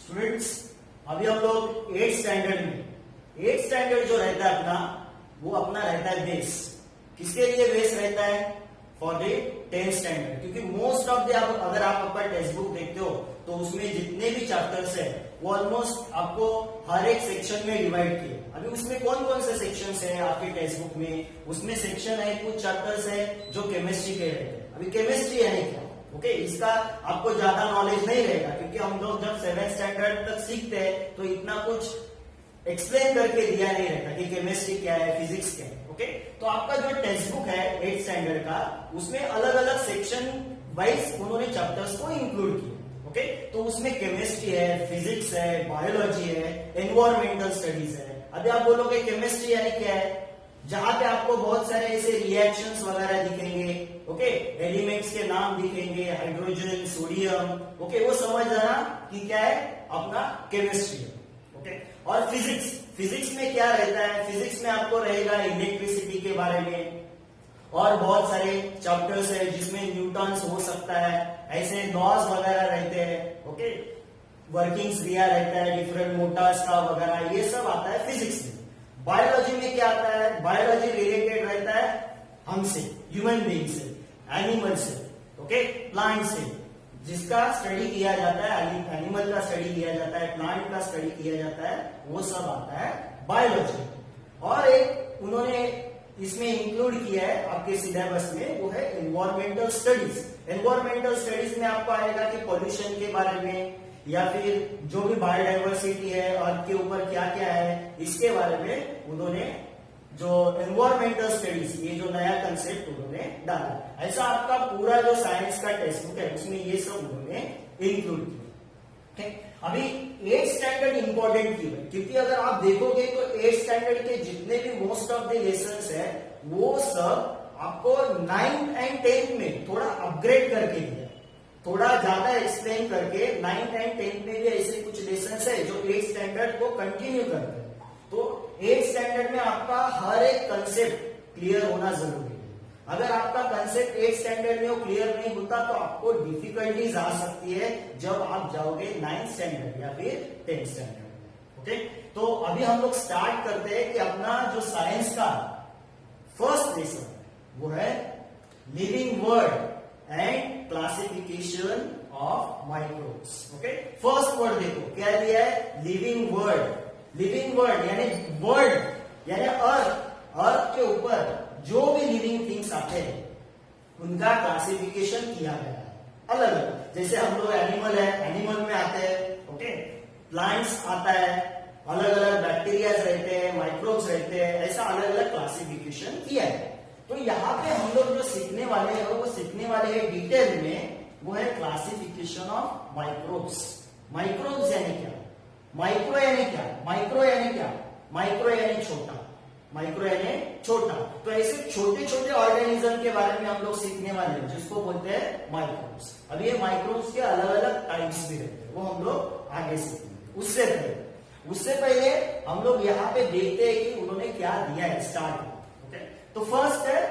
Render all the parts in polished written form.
Students, अभी हम लोग 8th स्टैंडर्ड में 8th स्टैंडर्ड जो रहता है अपना, वो अपना रहता है बेस। किसके लिए बेस रहता है? For the 10th standard. क्योंकि मोस्ट ऑफ द, अगर आप अपना टेक्स्ट बुक देखते हो तो उसमें जितने भी चैप्टर्स है वो ऑलमोस्ट आपको हर एक सेक्शन में डिवाइड किए। अभी उसमें कौन कौन से सेक्शंस है आपके टेक्स्ट बुक में? उसमें सेक्शन है, कुछ चैप्टर्स है जो केमिस्ट्री के रहते हैं। अभी केमिस्ट्री यानी क्या? ओके, इसका आपको ज्यादा नॉलेज नहीं रहेगा क्योंकि हम लोग जब 7th स्टैंडर्ड तक सीखते हैं तो इतना कुछ एक्सप्लेन करके दिया नहीं रहता कि केमिस्ट्री क्या है, फिजिक्स क्या है। ओके, तो आपका जो टेक्स्ट बुक है 8th स्टैंडर्ड का, उसमें अलग अलग सेक्शन वाइज उन्होंने चैप्टर्स को इंक्लूड किया। ओके, तो उसमें केमिस्ट्री है, फिजिक्स है, बायोलॉजी है, एनवायरमेंटल स्टडीज है। अभी आप बोलोगे केमिस्ट्री यानी क्या है? जहां पे आपको बहुत सारे ऐसे रिएक्शंस वगैरह दिखेंगे, ओके, एलिमेंट्स के नाम दिखेंगे, हाइड्रोजन, सोडियम, ओके, वो समझ जाना कि क्या है, अपना केमिस्ट्री है। ओके, और फिजिक्स, फिजिक्स में क्या रहता है? फिजिक्स में आपको रहेगा इलेक्ट्रिसिटी के बारे में और बहुत सारे चैप्टर्स है जिसमें न्यूटन्स हो सकता है, ऐसे लॉज वगैरह रहते हैं। ओके, वर्किंग्स दिया रहता है डिफरेंट मोटर्स का वगैरह, ये सब आता है फिजिक्स में। बायोलॉजी में क्या आता है? बायोलॉजी रिलेटेड रहता है हमसे, ह्यूमन बीइंग से, एनिमल से, ओके, प्लांट से, जिसका स्टडी किया जाता है, एनिमल का स्टडी किया जाता है, प्लांट का स्टडी किया जाता है, वो सब आता है बायोलॉजी। और एक उन्होंने इसमें इंक्लूड किया है आपके सिलेबस में, वो है एनवायरमेंटल स्टडीज। एनवायरमेंटल स्टडीज में आपको आएगा कि पॉल्यूशन के बारे में या फिर जो भी बायोडाइवर्सिटी है अर्थ के ऊपर क्या क्या है, इसके बारे में उन्होंने जो एनवायरमेंटल स्टडीज, ये जो नया कंसेप्ट उन्होंने डाला। ऐसा आपका पूरा जो साइंस का टेक्स्ट बुक है उसमें ये सब उन्होंने इंक्लूड किया। अभी 8th स्टैंडर्ड इंपॉर्टेंट क्यों है? क्योंकि अगर आप देखोगे तो 8th स्टैंडर्ड के जितने भी मोस्ट ऑफ द लेसन्स है वो सब आपको 9th एंड 10th में थोड़ा अपग्रेड करके दिया, थोड़ा ज्यादा एक्सप्लेन करके 9th एंड 10th में भी ऐसे कुछ लेसन्स है जो 8th स्टैंडर्ड को कंटिन्यू करते हैं। तो 8th स्टैंडर्ड में आपका हर एक कंसेप्ट क्लियर होना जरूरी है। अगर आपका कंसेप्ट 8th स्टैंडर्ड में वो क्लियर नहीं होता तो आपको डिफिकल्टीज आ सकती है जब आप जाओगे 9th स्टैंडर्ड या फिर 10th स्टैंडर्ड। ओके, तो अभी हम लोग स्टार्ट करते हैं कि अपना जो साइंस का फर्स्ट लेसन वो है living world and classification of microbes. Okay, first word देखो क्या दिया है, लिविंग वर्ल्ड। लिविंग वर्ल्ड यानी वर्ल्ड यानी अर्थ के ऊपर जो भी लिविंग थिंग्स आते हैं उनका क्लासिफिकेशन किया गया है अलग अलग। जैसे हम लोग एनिमल है, एनिमल में आते हैं, ओके, प्लांट्स आता है, अलग अलग बैक्टीरिया रहते हैं, माइक्रोब्स रहते हैं, ऐसा अलग अलग क्लासिफिकेशन किया है। तो यहाँ पे हम लोग जो सीखने वाले हैं वो सीखने वाले हैं डिटेल में, वो है क्लासिफिकेशन ऑफ माइक्रोब्स। माइक्रोब्स यानी क्या? माइक्रो यानी क्या? माइक्रो यानी क्या? माइक्रो यानी छोटा, माइक्रो यानी छोटा। तो ऐसे छोटे छोटे ऑर्गेनिज्म के बारे में हम लोग सीखने वाले हैं जिसको बोलते हैं माइक्रोब्स। अब ये माइक्रोब्स के अलग अलग टाइप्स भी रहते हैं, वो हम लोग आगे सीखेंगे। उससे पहले हम लोग यहाँ पे देखते हैं कि उन्होंने क्या दिया है स्टार्ट में। तो फर्स्ट है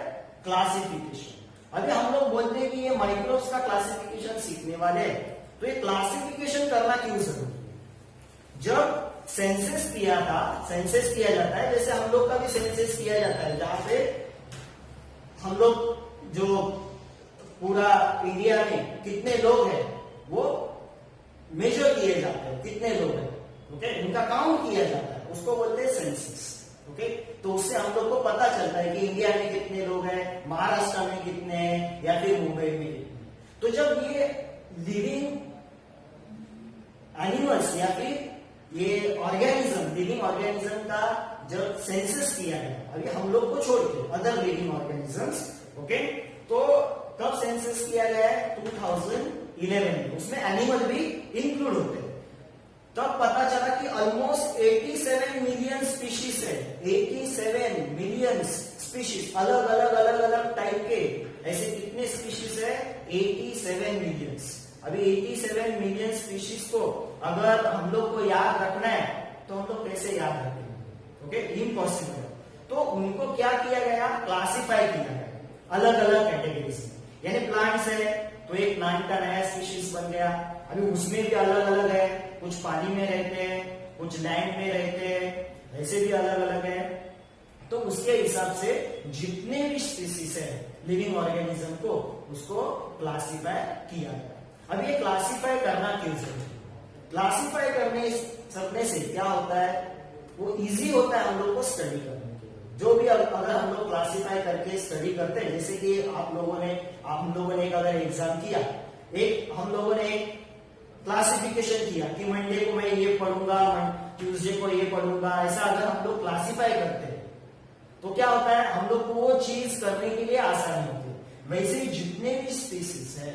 क्लासिफिकेशन। अभी हम लोग बोलते हैं कि ये माइक्रोब्स का क्लासिफिकेशन सीखने वाले हैं, तो ये क्लासिफिकेशन करना क्यों जरूरी है? जब सेंसस किया था, सेंसस किया जाता है, जैसे हम लोग का भी सेंसस किया जाता है, जहां पे हम लोग जो पूरा इंडिया में कितने लोग हैं वो मेजर किए जाते हैं, कितने लोग हैं, ओके, उनका काउंट किया जाता है, उसको बोलते हैं सेंसस। ओके, तो उससे हम लोग को पता चलता है कि इंडिया में कितने लोग हैं, महाराष्ट्र में कितने हैं या फिर मुंबई में कितने। तो जब ये लिविंग एनिमल्स या फिर ये ऑर्गेनिज्म, लिविंग ऑर्गेनिज्म का जब सेंसस किया गया, अभी हम लोग को छोड़ के अदर लिविंग ऑर्गेनिजम्स, ओके, तो कब सेंसस किया गया है? 2011 में। उसमें एनिमल भी इंक्लूड होते हैं। तब पता चला कि ऑलमोस्ट 87 मिलियन स्पीशीज है, 87 मिलियन स्पीशीज, अलग अलग टाइप के ऐसे कितने स्पीशीज है? 87 मिलियंस। अभी 87 मिलियन स्पीशीज को अगर हम लोग को याद रखना है तो हम लोग कैसे याद रखेंगे? Okay, impossible. तो उनको क्या किया गया? क्लासिफाई किया गया अलग अलग कैटेगरीज में। यानी प्लांट्स है तो एक प्लांट का नया स्पीशीज बन गया, अभी उसमें भी अलग अलग है, कुछ पानी में रहते हैं, कुछ लैंड में रहते हैं, वैसे भी अलग अलग है। तो उसके हिसाब से जितने भी स्पीसीज है लिविंग ऑर्गेनिज्म को, उसको क्लासिफाई किया गया। अब ये क्लासिफाई करना क्यों जरूरी है? क्लासिफाई करने से क्या होता है, वो इजी होता है हम लोग को स्टडी करने के लिए। जो भी अगर हम लोग क्लासिफाई करके स्टडी करते हैं, जैसे कि हम लोगों ने एक अगर एग्जाम किया, हम लोगों ने एक क्लासिफिकेशन किया कि मंडे को मैं ये पढ़ूंगा, ट्यूसडे को ये पढ़ूंगा, ऐसा अगर हम लोग क्लासिफाई करते हैं तो क्या होता है, हम लोग को वो चीज करने के लिए आसानी होती है। वैसे ही जितने भी स्पीसीज है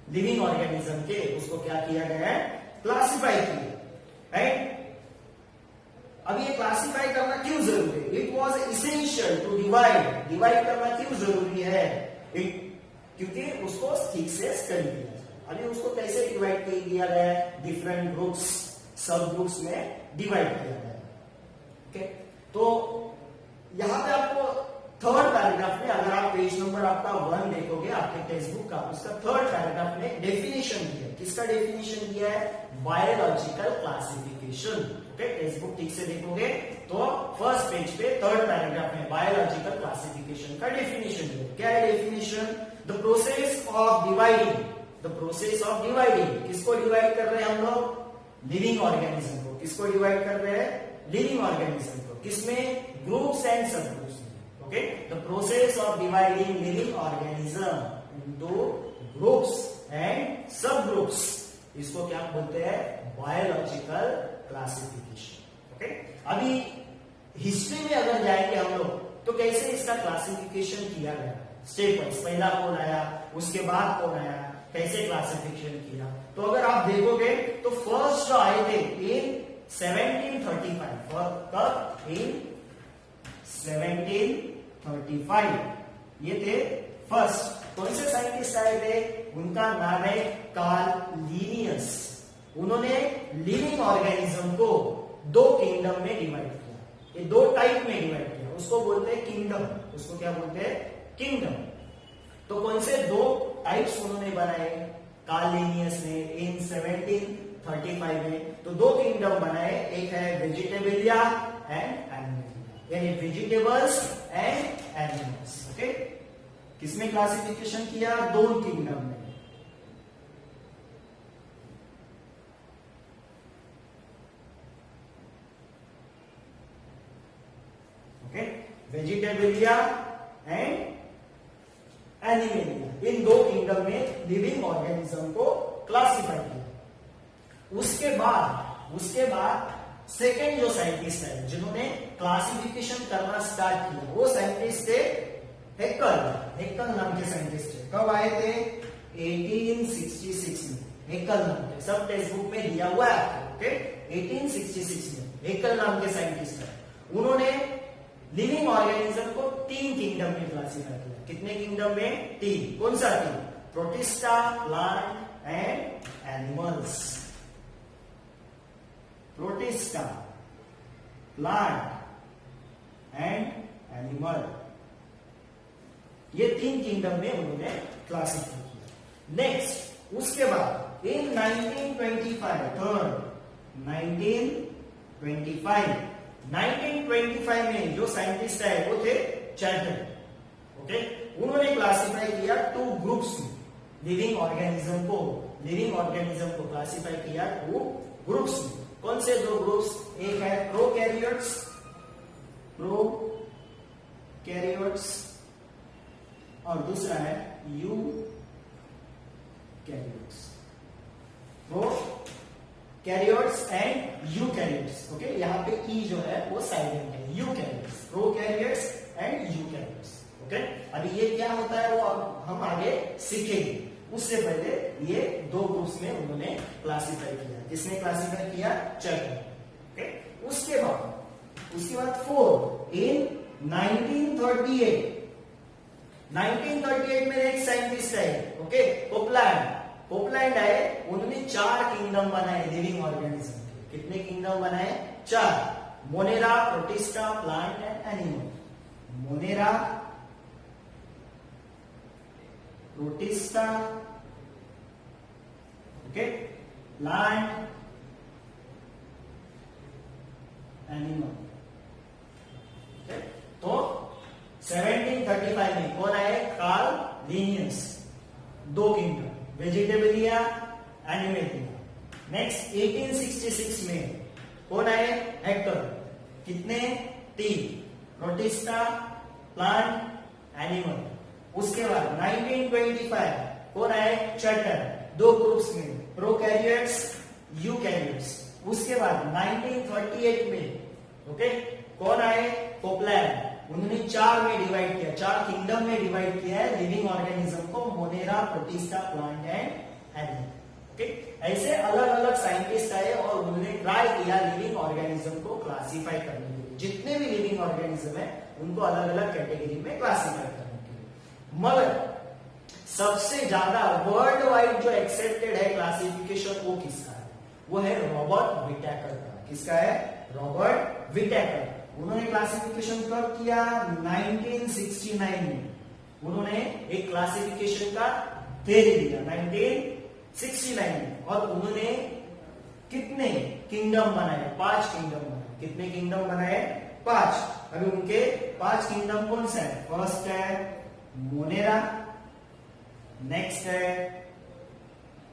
लिविंग ऑर्गेनिज्म के, उसको क्या किया गया है, क्लासिफाई किया, राइट। अब ये क्लासिफाई करना क्यों जरूरी है? It was essential to divide करना क्यों जरूरी है? क्योंकि उसको ठीक से स्टडी किया जाए। अभी उसको कैसे डिवाइड किया गया है, डिफरेंट ग्रुप्स, सब ग्रुप्स में डिवाइड किया गया है। ओके, तो यहां पे आपको थर्ड पैराग्राफ में, अगर आप पेज नंबर आपका 1 देखोगे आपके टेक्स्ट बुक का, उसका थर्ड पैराग्राफ में डेफिनेशन दिया है। किसका डेफिनेशन दिया है? Biological classification. Okay, text book ठीक से देखोगे तो फर्स्ट पेज पे थर्ड पैराग्राफ में बायोलॉजिकल क्लासिफिकेशन का डेफिनेशन दिया है। क्या है definition? The process of dividing. किसको डिवाइड कर रहे हैं हम लोग? लिविंग ऑर्गेनिज्म को। किसको डिवाइड कर रहे हैं? लिविंग ऑर्गेनिज्म को। किसमें? ग्रुप्स एंड सब ग्रुप्स में। Okay, the process of dividing living organism into groups and सब ग्रुप्स, इसको क्या बोलते हैं? Biological classification. ओके, अभी हिस्ट्री में अगर जाएंगे हम लोग तो कैसे इसका क्लासिफिकेशन किया गया, स्टेप वाइज, पहला कौन आया, उसके बाद कौन आया, कैसे क्लासिफिकेशन किया। तो अगर आप देखोगे तो फर्स्ट जो आए थे इन 1735, कब? इन 1735 ये थे फर्स्ट। कौन से साइंटिस्ट आए थे? उनका नाम है कार्ल लीनियस। उन्होंने लिविंग ऑर्गेनिज्म को 2 किंगडम में डिवाइड किया, ये 2 टाइप में डिवाइड किया। उसको बोलते हैं किंगडम। उसको क्या बोलते हैं? किंगडम। तो कौन से 2 टाइप्स उन्होंने बनाए कार्ल लीनियस ने इन 1735 में? तो 2 किंगडम बनाए, एक है वेजिटेबलिया एंड एनिमलिया, यानी वेजिटेबल्स एंड एनिमल्स। ओके, किसमें क्लासिफिकेशन किया? 2 किंगडम में। ओके, वेजिटेबलिया एंड एनिमलिया, इन 2 किंगडम में लिविंग ऑर्गेनिज्म को क्लासिफाई किया। उसके बाद सेकेंड जो साइंटिस्ट है जिन्होंने क्लासिफिकेशन करना स्टार्ट किया, वो साइंटिस्ट थे हेक्कल नाम के साइंटिस्ट थे। कब आए थे? 1866 में। हेक्कल नाम के, सब टेक्स्ट बुक में दिया हुआ है आपको। ओके, 1866 में हेक्कल नाम के साइंटिस्ट है। उन्होंने लिविंग ऑर्गेनिज्म को 3 किंगडम में क्लासिफाई किया। कितने किंगडम में? 3। कौन सा 3? Protista, plant and animals. Protista, plant and animal, ये 3 किंगडम में उन्होंने क्लासिफाई किया। नेक्स्ट, उसके बाद इन 1925 में जो साइंटिस्ट है वो थे चैटन। ओके, उन्होंने क्लासिफाई किया 2 ग्रुप्स में लिविंग ऑर्गेनिज्म को क्लासिफाई किया 2 ग्रुप्स में। कौन से 2 ग्रुप्स? एक है प्रोकैरियोट्स और दूसरा है eukaryotes. Prokaryotes and eukaryotes. Okay, यहाँ पे ई जो है वो साइलेंट है। Eukaryotes, prokaryotes and eukaryotes. Okay, अभी ये क्या होता है वो अब हम आगे सीखेंगे। उससे पहले ये 2 ग्रुप्स में उन्होंने क्लासिफाई किया। किसने क्लासिफाई किया? चैटन। ओके, उसके बाद 4 इन 1938 में एक साइंटिस्ट है, ओके, पोपलैंड आए। उन्होंने 4 किंगडम बनाए लिविंग ऑर्गेनिज्म के। कितने किंगडम बनाए? 4। Monera, Protista, plant and animal. Monera, Protista, okay, plant animal. तो 1735 में कौन आए? Carl Linnaeus. 2 kingdom, Vegetabilia, Animalia. Next 1866 में कौन आए? हेक्टर। कितने? 3, प्रोटिस्टा, प्लांट, एनिमल। उसके बाद 1925 कौन आए? चार्टर। 2 ग्रुप्स में, प्रोकैरियोट्स, यूकैरियोट्स। उसके बाद 1938 में ओके कौन आए? कोपलैंड। उन्होंने 4 में डिवाइड किया, 4 किंगडम में डिवाइड किया है लिविंग ऑर्गेनिज्म को, Monera, Protista, plant and animal. Okay, ऐसे अलग अलग साइंटिस्ट आए और उन्होंने ट्राई किया लिविंग ऑर्गेनिज्म को क्लासिफाई करने के लिए। जितने भी लिविंग ऑर्गेनिज्म है उनको अलग अलग कैटेगरी में क्लासिफाई करने के लिए। मगर सबसे ज्यादा वर्ल्ड वाइड जो एक्सेप्टेड है क्लासिफिकेशन वो किसका है? वो है रॉबर्ट विटैकर का। किसका है? रॉबर्ट विटैकर। उन्होंने क्लासिफिकेशन कब किया? 1969 में उन्होंने एक क्लासिफिकेशन का थ्योरी दिया 1969 में। और उन्होंने कितने किंगडम बनाए? 5 किंगडम बनाए। कितने किंगडम बनाए? 5। अभी उनके 5 किंगडम कौन सा है? फर्स्ट है मोनेरा, नेक्स्ट है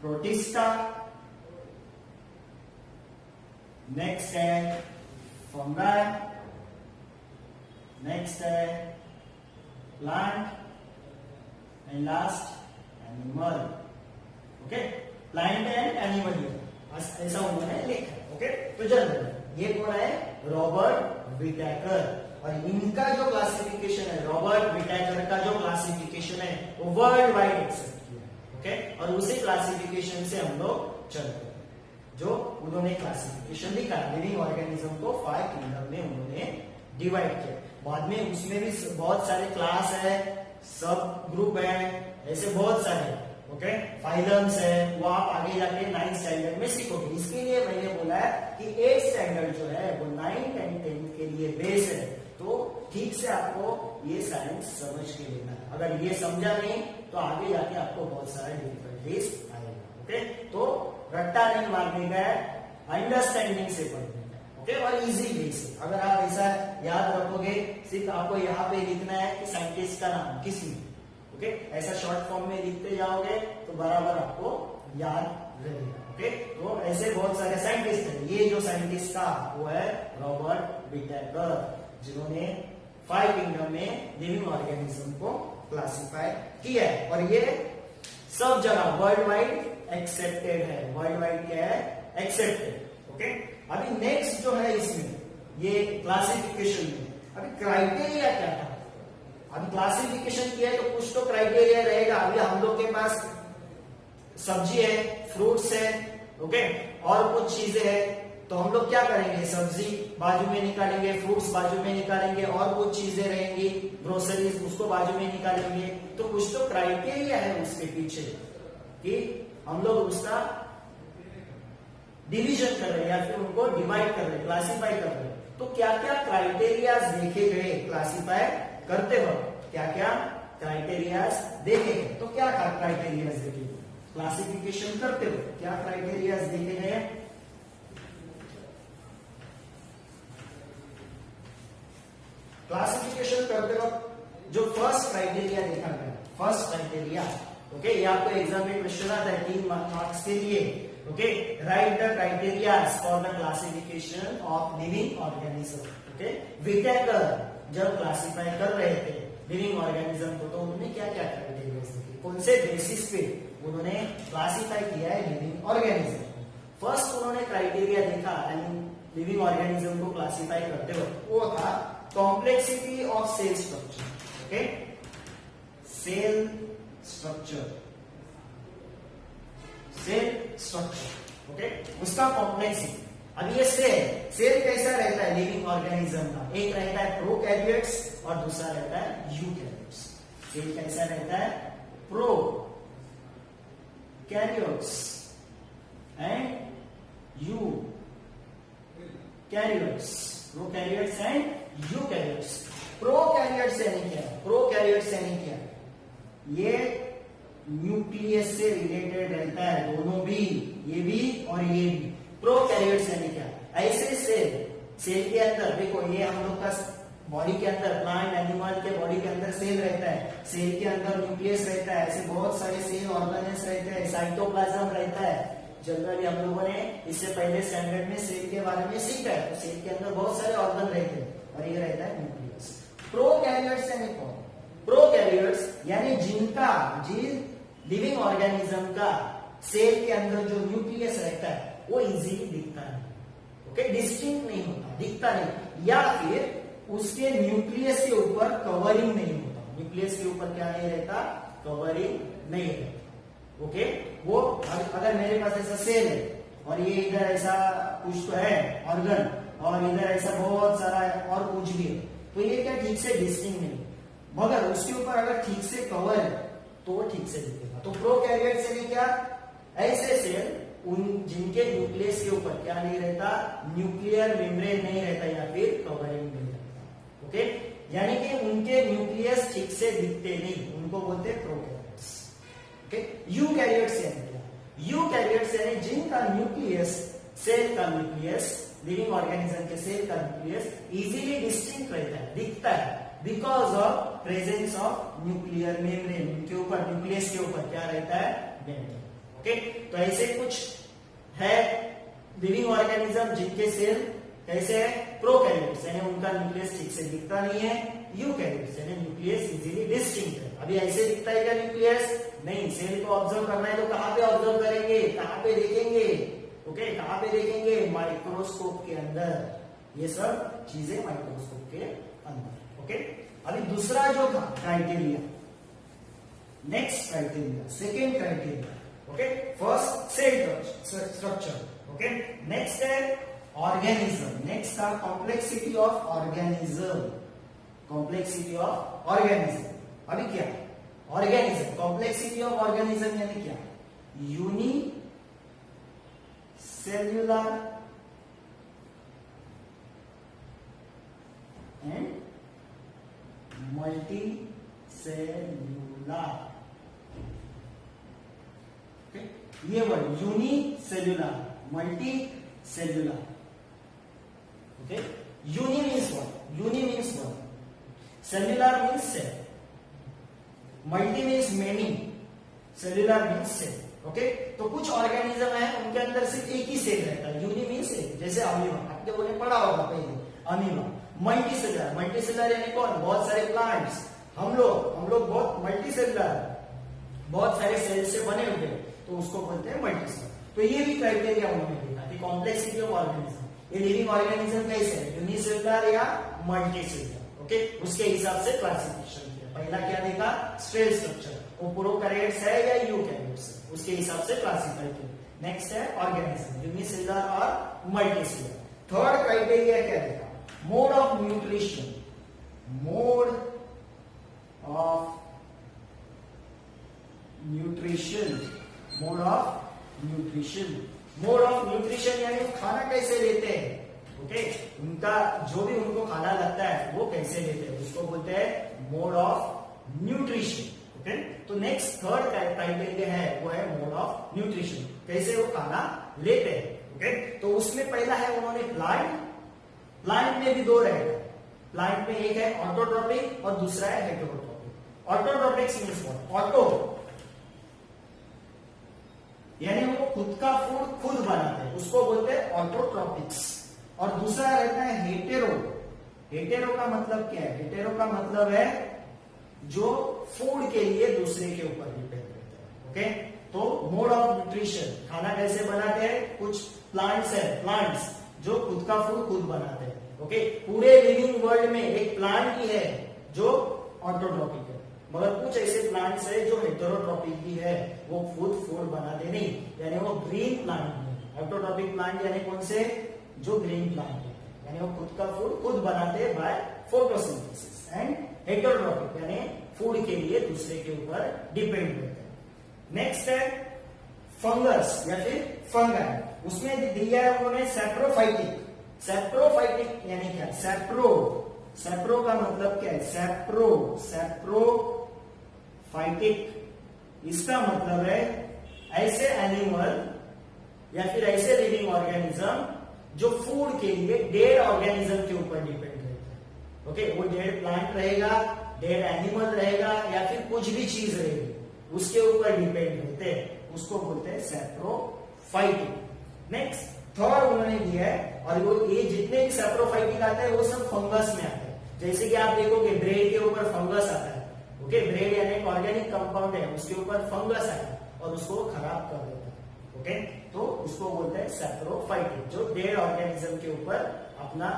प्रोटिस्टा, नेक्स्ट है फंगाई, नेक्स्ट है plant and last animal. Okay, plant and animal ऐसा उन्होंने लिखा है। ओके, तो जल्द ये कौन है? रॉबर्ट विटैकर। और इनका जो क्लासिफिकेशन है, रॉबर्ट विटैकर का जो क्लासिफिकेशन है वो वर्ल्ड वाइड एक्सेप्ट किया है। ओके, और उसी क्लासिफिकेशन से हम लोग चलते हैं जो उन्होंने क्लासिफिकेशन लिखा लिविंग ऑर्गेनिज्म को 5 किंगडम में उन्होंने डिवाइड किया। बाद में उसमें भी बहुत सारे क्लास है, सब ग्रुप है, ऐसे बहुत सारे ओके फाइलम्स है, वो आप आगे जाके 9th स्टैंडर्ड में सीखोगे। इसके लिए मैंने बोला है कि 8th स्टैंडर्ड जो है वो 9th एंड 10th के लिए बेस है। तो ठीक से आपको ये साइंस समझ के लेना है। अगर ये समझा नहीं तो आगे जाके आपको बहुत सारे डिफिकल्टीज आएगा। ओके, तो रट्टा नहीं मारने का है, अंडरस्टैंडिंग से पढ़ने का। ओके, और इजी वे से। अगर आप ऐसा याद रखोगे, सिर्फ आपको यहाँ पे लिखना है कि साइंटिस्ट का नाम किसी, ओके, ऐसा शॉर्ट फॉर्म में लिखते जाओगे तो बराबर आपको याद रहेगा। ओके, तो ऐसे बहुत सारे साइंटिस्ट हैं। ये जो साइंटिस्ट था वो है रॉबर्ट विटैकर, जिन्होंने 5 किंगडम में लिविंग ऑर्गेनिज्म को क्लासिफाई किया है। और ये सब जगह वर्ल्ड वाइड एक्सेप्टेड है। वर्ल्ड वाइड क्या है? एक्सेप्टेड। ओके, अभी नेक्स्ट जो है इसमें ये क्लासिफिकेशन में अभी क्राइटेरिया क्या था? अभी क्लासिफिकेशन किया है तो कुछ तो क्राइटेरिया रहेगा। अभी हम लोग के पास सब्जी है, फ्रूट्स है, ओके, और कुछ चीजें है, तो हम लोग क्या करेंगे? सब्जी बाजू में निकालेंगे, फ्रूट्स बाजू में निकालेंगे, और कुछ चीजें रहेंगी ग्रोसरीज उसको बाजू में निकालेंगे। तो कुछ तो क्राइटेरिया है उसके पीछे कि हम लोग उसका डिवीजन कर रहे हैं या फिर उनको डिवाइड कर रहे हैं, क्लासिफाई कर रहे हैं। तो क्या क्या क्राइटेरियाज देखे गए क्लासिफाई करते वक्त? क्या क्या क्राइटेरियाज देखे गए? तो क्या क्राइटेरियाज देखे गए क्लासिफिकेशन करते वक्त? क्या क्राइटेरियाज देखे गए? क्लासिफिकेशन करते वक्त जो फर्स्ट क्राइटेरिया देखा गया, फर्स्ट क्राइटेरिया, ओके, ये आपको एग्जाम में क्वेश्चन आता है 3 मार्क्स के लिए। Okay, write the criteria for the classification of living organism. Okay, Whittaker जब क्लासिफाई कर रहे थे लिविंग ऑर्गेनिज्म को, तो उन्होंने क्या क्या क्राइटेरिया देखे, कौन से बेसिस पे उन्होंने क्लासिफाई किया है लिविंग ऑर्गेनिज्म। फर्स्ट उन्होंने क्राइटेरिया देखा लिविंग ऑर्गेनिज्म को क्लासिफाई करते वक्त, वो था complexity of cell structure. Okay, cell structure, cell structure, okay, उसका कॉम्प्लेक्सिटी। अब ये सेल कैसा रहता है लिविंग ऑर्गेनिज्म का? एक रहता है प्रोकैरियोट्स और दूसरा रहता है यूकैरियोट्स। सेल कैसा रहता है? Prokaryotes and eukaryotes. Prokaryotes and eukaryotes. Prokaryotes यानी क्या? प्रोकैरियोट्स यानी क्या? ये न्यूक्लियस से रिलेटेड रहता है, दोनों भी, ये भी और ये भी। प्रोकैरियोट्स यानी क्या, ऐसे सेल के अंदर देखो, ये हम लोग का बॉडी के अंदर, प्लांट एनिमल के बॉडी के अंदर सेल रहता है, सेल के अंदर न्यूक्लियस रहता है, ऐसे बहुत सारे सेल ऑर्गेनेल्स रहते हैं, साइटोप्लाज्म रहता है। जनरली हम लोगों ने इससे पहले स्टैंडर्ड में सेल के बारे में सीखा है। तो सेल के अंदर बहुत सारे ऑर्गन रहते हैं और ये रहता है न्यूक्लियस। प्रोकैरियोट्स यानी कौन, प्रोकैरियोट्स यानी जिनका, जिन लिविंग ऑर्गेनिज्म का सेल के अंदर जो न्यूक्लियस रहता है वो इजीली दिखता नहीं, ओके, डिस्टिंक्ट नहीं होता, दिखता नहीं, या फिर उसके न्यूक्लियस के ऊपर कवरिंग नहीं होता। न्यूक्लियस के ऊपर क्या नहीं रहता, कवरिंग नहीं रहता, ओके। वो अगर मेरे पास ऐसा सेल है और ये इधर ऐसा कुछ तो है ऑर्गन और इधर ऐसा बहुत सारा और कुछ भी है, तो ये क्या ठीक से डिस्टिंक्ट नहीं, मगर उसके ऊपर अगर ठीक से कवर है तो वो ठीक से दिखेगा। तो प्रोकैरियोट्स यानी क्या, ऐसे सेल उन जिनके न्यूक्लियस के ऊपर क्या नहीं रहता, न्यूक्लियर मेम्ब्रेन नहीं रहता या फिर कवरिंग नहीं रहता, ओके। यानी कि उनके न्यूक्लियस ठीक से दिखते नहीं, उनको बोलते हैं प्रोकैरियोट्स, ओके। यूकैरियोट्स यानी क्या, यूकैरियोट्स यानी जिनका न्यूक्लियस, सेल का न्यूक्लियस, लिविंग ऑर्गेनिज्म के सेल का न्यूक्लियस इजीली डिस्टिंक्ट रहता है, दिखता है, because of presence of nuclear membrane. उनके ऊपर, न्यूक्लियस के ऊपर क्या रहता है, मेम्ब्रेन, ओके। तो ऐसे कुछ है लिविंग ऑर्गेनिज्म जिनके सेल कैसे है, प्रोकैरियोट्स यानी उनका न्यूक्लियस ठीक से दिखता नहीं है, यूकैरियोट्स यानी न्यूक्लियस इजीली डिस्टिंक्ट है। अभी ऐसे दिखता है क्या न्यूक्लियस, नहीं, सेल को ऑब्जर्व करना है तो कहां पे ऑब्जर्व करेंगे, कहां पे देखेंगे, ओके, कहां पे देखेंगे, माइक्रोस्कोप के अंदर। ये सब चीजें माइक्रोस्कोप के अंदर, ओके। अभी दूसरा जो था criteria, next criteria, second criteria, okay. First cell structure, okay. Next है ऑर्गेनिज्म, नेक्स्ट था complexity of organism, complexity of organism. अभी क्या ऑर्गेनिज्म, कॉम्प्लेक्सिटी ऑफ ऑर्गेनिज्म यानी क्या, unicellular and multicellular, ये word unicellular, multicellular, okay. Uni means what, uni means what, cellular means cell, multi means many, cellular means cell, okay. तो कुछ organism है उनके अंदर सिर्फ एक ही सेल रहता है, यूनी मीन्स एक, जैसे अमीबा, आपने बोले पढ़ा होगा पहले, amoeba. Multi cellular, multi cellular यानी कौन, बहुत सारे प्लांट्स, हम लोग बहुत मल्टी सेल्यूलर, बहुत सारे सेल से बने हुए, तो उसको बोलते हैं मल्टी सेल्यूलर। तो ये भी क्राइटेरिया उन्होंने देखा कि कॉम्प्लेक्सिटी ऑफ ऑर्गेनिज्म, ये लिविंग ऑर्गेनिज्म कैसे है, यूनिसेल्युलर या मल्टी सेल्यूलर, ओके। उसके हिसाब से क्लासिफिकेशन किया। पहला क्या देखा, सेल स्ट्रक्चर, वो प्रोकैरियोट्स है या यूकैरियोट्स है, उसके हिसाब से क्लासिफाई किया। नेक्स्ट है ऑर्गेनिज्म, यूनिसेल्युलर और मल्टी सेल्यूलर। थर्ड क्राइटेरिया क्या देखा, mode of nutrition, mode of nutrition, mode of nutrition, mode of nutrition यानी खाना कैसे लेते हैं, ओके। उनका जो भी उनको खाना लगता है वो कैसे लेते हैं, उसको बोलते हैं मोड ऑफ न्यूट्रिशन, ओके। तो नेक्स्ट थर्ड क्राइटेरिया है वो है मोड ऑफ न्यूट्रिशन, कैसे वो खाना लेते हैं, ओके। तो उसमें पहला है उन्होंने प्लांट, प्लांट में भी दो रहेगा, प्लांट में एक है ऑटोट्रोपिक और दूसरा है हेटेरोट्रोपिक। ऑटोट्रोपिक्स मीन्स व्हाट, ऑटो यानी वो खुद का फूड खुद बनाते हैं, उसको बोलते हैं ऑटोट्रोपिक्स। और दूसरा रहता है हेटेरो, हेटेरो का मतलब क्या है, हेटेरो का मतलब है जो फूड के लिए दूसरे के ऊपर डिपेंड रहता है, ओके। तो मोड ऑफ न्यूट्रिशन, खाना कैसे बनाते हैं, कुछ प्लांट्स है, प्लांट्स जो खुद का फूड खुद बनाते हैं, ओके। पूरे लिविंग वर्ल्ड में एक प्लांट ही है जो ऑटोट्रोपिक है, मगर कुछ ऐसे प्लांट्स है जो हेटेरोट्रोपिक भी है, वो खुद फूड बनाते नहीं, यानी वो ग्रीन प्लांट नहीं। ऑटोट्रोपिक प्लांट यानी कौन से, जो ग्रीन प्लांट है, यानी वो खुद का फूड खुद बनाते हैं बाय फोटोसिंथेसिस। एंड हेटेरोट्रोपिक यानी फूड के लिए दूसरे के ऊपर डिपेंड रहते हैं। नेक्स्ट है फंगस या फिर फंगाई, उसमें दिया है उन्होंने सैप्रोफाइटिक। सैप्रोफाइटिक यानी क्या, सैप्रो, सैप्रो का मतलब क्या है, सैप्रो, सैप्रोफाइटिक इसका मतलब है ऐसे एनिमल या फिर ऐसे लिविंग ऑर्गेनिज्म जो फूड के लिए डेड ऑर्गेनिज्म के ऊपर डिपेंड रहते हैं। ओके, वो डेड प्लांट रहेगा, डेड एनिमल रहेगा या फिर कुछ भी चीज रहेगी, उसके ऊपर डिपेंड रहते हैं, उसको बोलते हैं सैप्रोफाइटिक। नेक्स्ट थर्ड उन्होंने दिया है, और वो ये जितने भी सैप्रोफाइटिक आते हैं वो सब फंगस में आते हैं। जैसे कि आप देखोगे ब्रेड के ऊपर फंगस आता है। ओके, ब्रेड यानी एक ऑर्गेनिक कंपाउंड है, उसके ऊपर फंगस आता है और उसको खराब कर देता है। ओके, तो उसको बोलते हैं सैप्रोफाइटिक, जो डेड ऑर्गेनिज्म के ऊपर अपना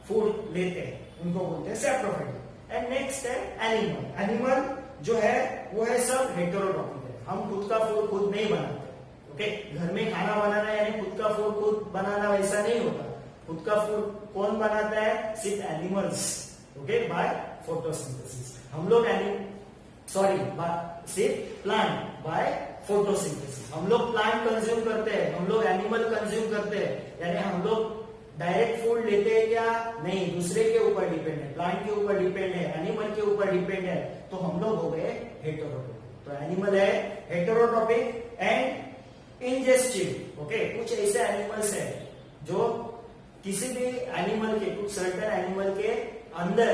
फूड लेते हैं, उनको बोलते हैं सैप्रोफाइटिक। एंड नेक्स्ट है एनिमल। एनिमल जो है वो है सब हेटेरोट्रॉपिक है, हम खुद का फूड खुद नहीं बनाते। ओके, घर में खाना बनाना यानी खुद का फूड खुद बनाना वैसा नहीं होता। खुद का फूड कौन बनाता है? सिर्फ एनिमल्स। Okay, by photosynthesis. हम लोग सिर्फ प्लांट बाय फोटोसिंथेसिस। हम लोग प्लांट कंज्यूम करते हैं, हम लोग एनिमल कंज्यूम करते हैं, यानी हम लोग डायरेक्ट फूड लेते हैं क्या? नहीं, दूसरे के ऊपर डिपेंड है, प्लांट के ऊपर डिपेंड है, एनिमल के ऊपर डिपेंड है, तो हम लोग हो गए हेटेरोट्रॉपिक। तो एनिमल है हेटेरोट्रॉपिक एंड इंजेस्टिव। ओके, कुछ ऐसे एनिमल्स है जो किसी भी एनिमल के, कुछ सर्टेन एनिमल के अंदर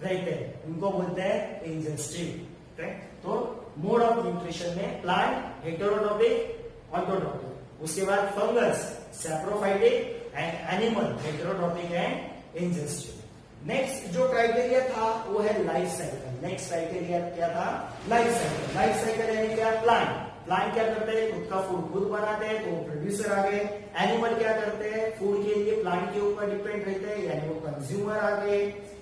रहते हैं, उनको बोलते हैं इंजेस्टिव। तो मोड ऑफ न्यूट्रिशन में प्लांट हेटेरोट्रॉपिक ऑटोट्रॉपिक, उसके बाद fungus saprophytic and animal heterotrophic and ingestive. Next जो क्राइटेरिया था वो है लाइफ साइकिल। नेक्स्ट क्राइटेरिया क्या था? Life cycle. लाइफ साइकिल यानी क्या? प्लांट क्या करते हैं? खुद का फूड खुद बनाते हैं, तो प्रोड्यूसर आ गए। एनिमल क्या करते हैं? फूड के लिए प्लांट के ऊपर डिपेंड रहते हैं, यानी वो कंज्यूमर आ गए।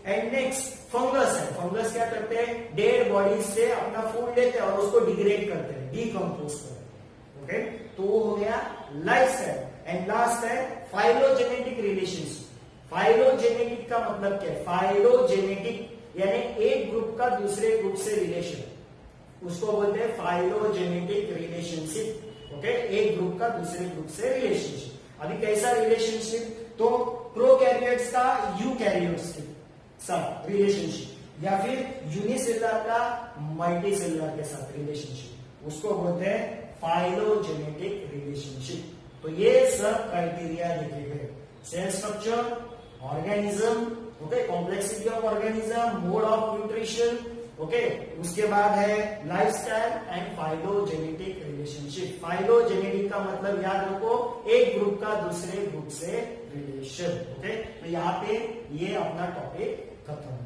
एंड नेक्स्ट फंगस है। फंगस क्या करते हैं? डेड बॉडीज से अपना फूड लेते हैं और उसको डिग्रेड करते हैं, डिकम्पोज करते हैं। ओके, तो वो हो गया लाइफ साइकिल। एंड लास्ट है फाइलोजेनेटिक रिलेशनशिप। फाइलोजेनेटिक का मतलब क्या है? फाइलोजेनेटिक यानी एक ग्रुप का दूसरे ग्रुप से रिलेशन, उसको बोलते हैं फाइलोजेनेटिक रिलेशनशिप। ओके, एक ग्रुप का दूसरे ग्रुप से रिलेशनशिप। अभी कैसा रिलेशनशिप? तो प्रोकैरियोट्स का यूकैरियोट्स के साथ रिलेशनशिप, या फिर यूनिसेलुलर का मल्टीसेलुलर के साथ रिलेशनशिप, उसको बोलते हैं फाइलोजेनेटिक रिलेशनशिप। तो ये सब क्राइटेरिया लिखे गए, cell structure, organism, okay, complexity of organism, mode of nutrition, okay, उसके बाद है lifestyle and phylogenetic relationship. Phylogenetic का मतलब याद रखो, एक ग्रुप का दूसरे ग्रुप से रिलेशन। ओके, तो यहाँ पे ये अपना टॉपिक खत्म।